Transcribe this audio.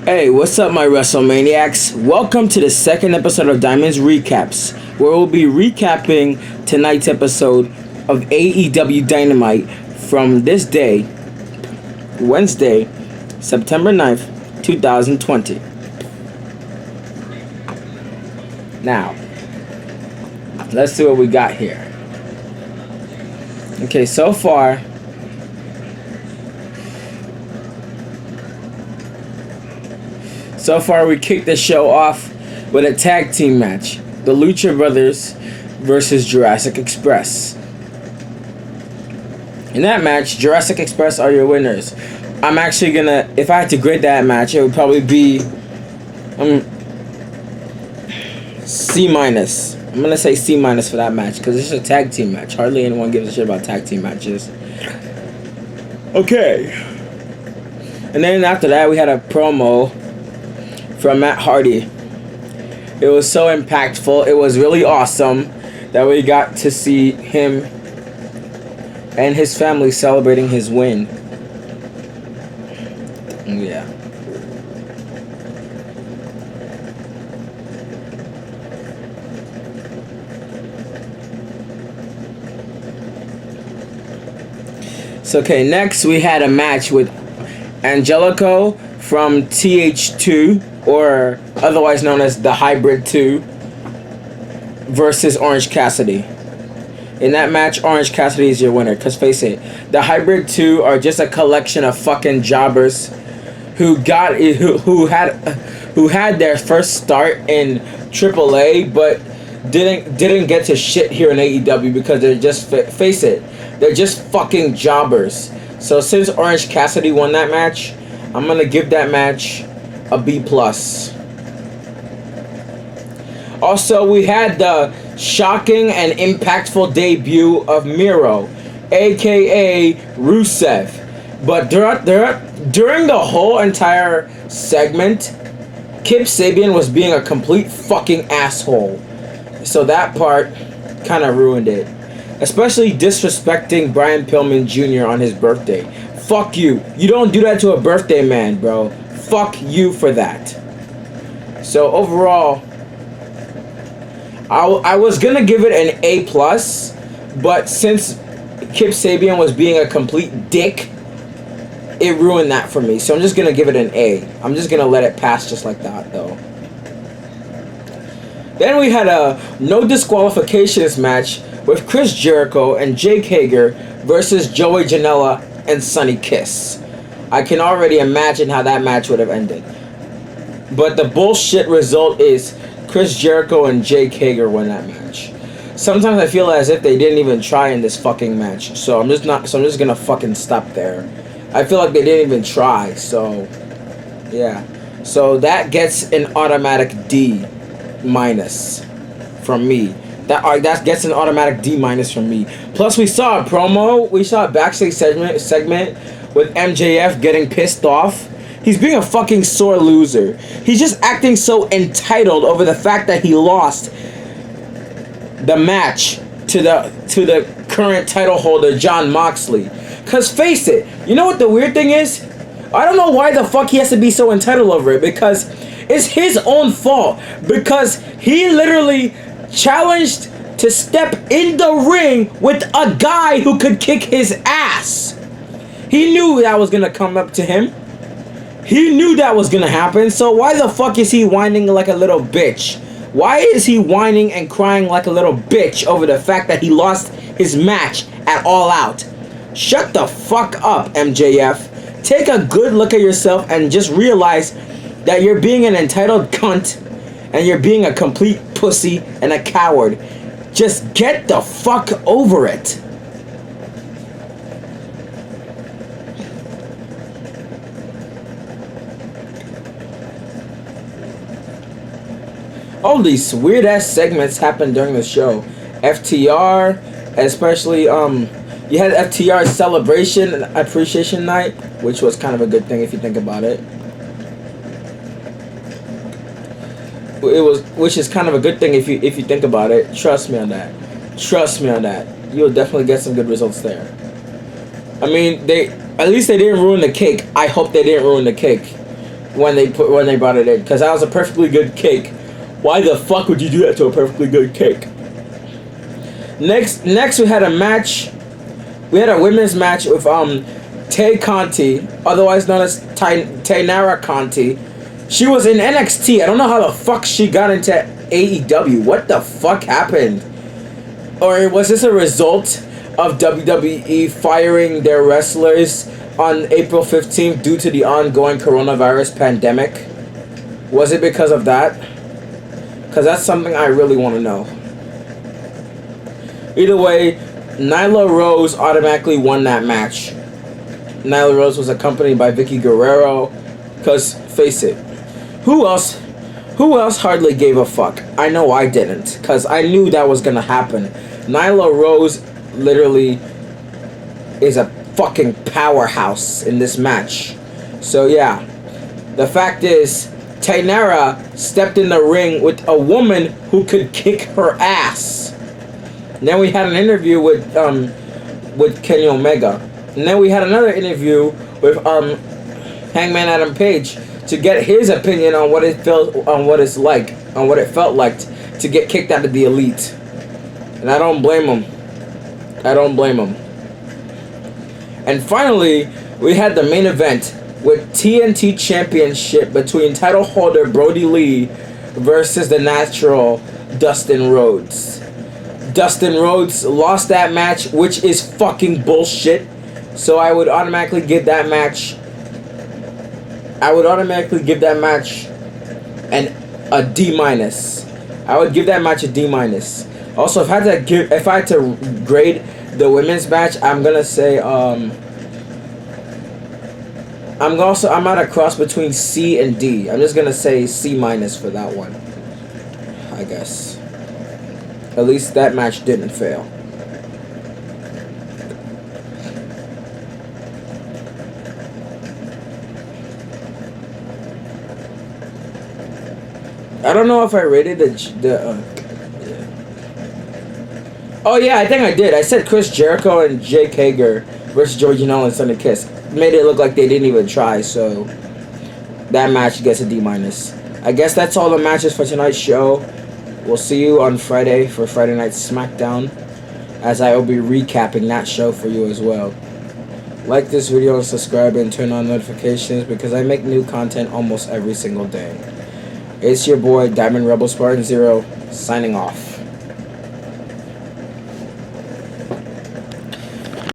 Hey, what's up, my WrestleManiacs? Welcome to the second episode of Diamond's Recaps, where we'll be recapping tonight's episode of AEW Dynamite from this day, Wednesday, September 9th, 2020. Now, let's see what we got here. Okay, so far, we kicked the show off with a tag team match. The Lucha Brothers versus Jurassic Express. In that match, Jurassic Express are your winners. I'm actually gonna, if I had to grade that match, it would probably be C minus. I'm gonna say C minus for that match because it's a tag team match. Hardly anyone gives a shit about tag team matches. Okay. And then after that, we had a promo from Matt Hardy. It was so impactful. It was really awesome that we got to see him and his family celebrating his win. Yeah. So okay, next we had a match with Angelico from TH2, or otherwise known as the Hybrid 2, versus Orange Cassidy. In that match, Orange Cassidy is your winner. Because face it, the Hybrid 2 are just a collection of fucking jobbers who had their first start in AAA, but didn't get to shit here in AEW because they're just face it, they're just fucking jobbers. So since Orange Cassidy won that match, I'm gonna give that match a B+. Also, we had the shocking and impactful debut of Miro, aka Rusev. But during the whole entire segment, Kip Sabian was being a complete fucking asshole. So that part kind of ruined it. Especially disrespecting Brian Pillman Jr. on his birthday. Fuck you. You don't do that to a birthday man, bro. Fuck you for that. So overall, I was gonna give it an A+, but since Kip Sabian was being a complete dick, it ruined that for me. So I'm just gonna give it an A. I'm just gonna let it pass just like that, though. Then we had a no disqualifications match with Chris Jericho and Jake Hager versus Joey Janela and Sonny Kiss. I can already imagine how that match would have ended. But the bullshit result is Chris Jericho and Jake Hager won that match. Sometimes I feel as if they didn't even try in this fucking match. So I'm just gonna fucking stop there. I feel like they didn't even try. So yeah. So that gets an automatic D- from me. That gets an automatic D- from me. Plus, we saw a promo. We saw a backstage segment with MJF getting pissed off. He's being a fucking sore loser. He's just acting so entitled over the fact that he lost the match to the current title holder, Jon Moxley. Cause face it, you know what the weird thing is? I don't know why the fuck he has to be so entitled over it, because it's his own fault. Because he literally challenged to step in the ring with a guy who could kick his ass. He knew that was gonna come up to him. He knew that was gonna happen. So why the fuck is he whining like a little bitch? Why is he whining and crying like a little bitch over the fact that he lost his match at All Out? Shut the fuck up, MJF. Take a good look at yourself and just realize that you're being an entitled cunt and you're being a complete pussy and a coward. Just get the fuck over it. All these weird ass segments happened during the show. FTR, especially you had FTR's celebration and appreciation night, which was kind of a good thing if you think about it. Which is kind of a good thing if you think about it. Trust me on that. You'll definitely get some good results there. I mean, at least they didn't ruin the cake. I hope they didn't ruin the cake. when they brought it in, because that was a perfectly good cake. Why the fuck would you do that to a perfectly good cake? Next we had a match. We had a women's match with Tay Conti, otherwise known as Taynara Conti. She was in NXT. I don't know how the fuck she got into AEW. What the fuck happened? Or was this a result of WWE firing their wrestlers on April 15th due to the ongoing coronavirus pandemic? Was it because of that? Because that's something I really want to know. Either way, Nyla Rose automatically won that match. Nyla Rose was accompanied by Vicky Guerrero. Because, face it, who else hardly gave a fuck? I know I didn't. Because I knew that was going to happen. Nyla Rose literally is a fucking powerhouse in this match. So yeah, the fact is, Taynara stepped in the ring with a woman who could kick her ass. And then we had an interview with Kenny Omega. And then we had another interview with Hangman Adam Page to get his opinion on what it felt like to get kicked out of the Elite. And I don't blame him. And finally, we had the main event with TNT Championship between title holder Brody Lee versus the Natural Dustin Rhodes. Dustin Rhodes lost that match, which is fucking bullshit. So I would automatically give that match a D-. I would give that match a D-. Also, if I had to grade the women's match, I'm gonna say I'm at a cross between C and D. I'm just gonna say C- for that one, I guess. At least that match didn't fail. I don't know if I rated Oh yeah, I think I did. I said Chris Jericho and Jake Hager versus Georgie Nolan and Sunday Kiss. Made it look like they didn't even try, so that match gets a D-. I guess that's all the matches for tonight's show. We'll see you on Friday for Friday Night SmackDown, as I will be recapping that show for you as well. Like this video and subscribe and turn on notifications because I make new content almost every single day. It's your boy Diamond Rebel Spartan Zero signing off.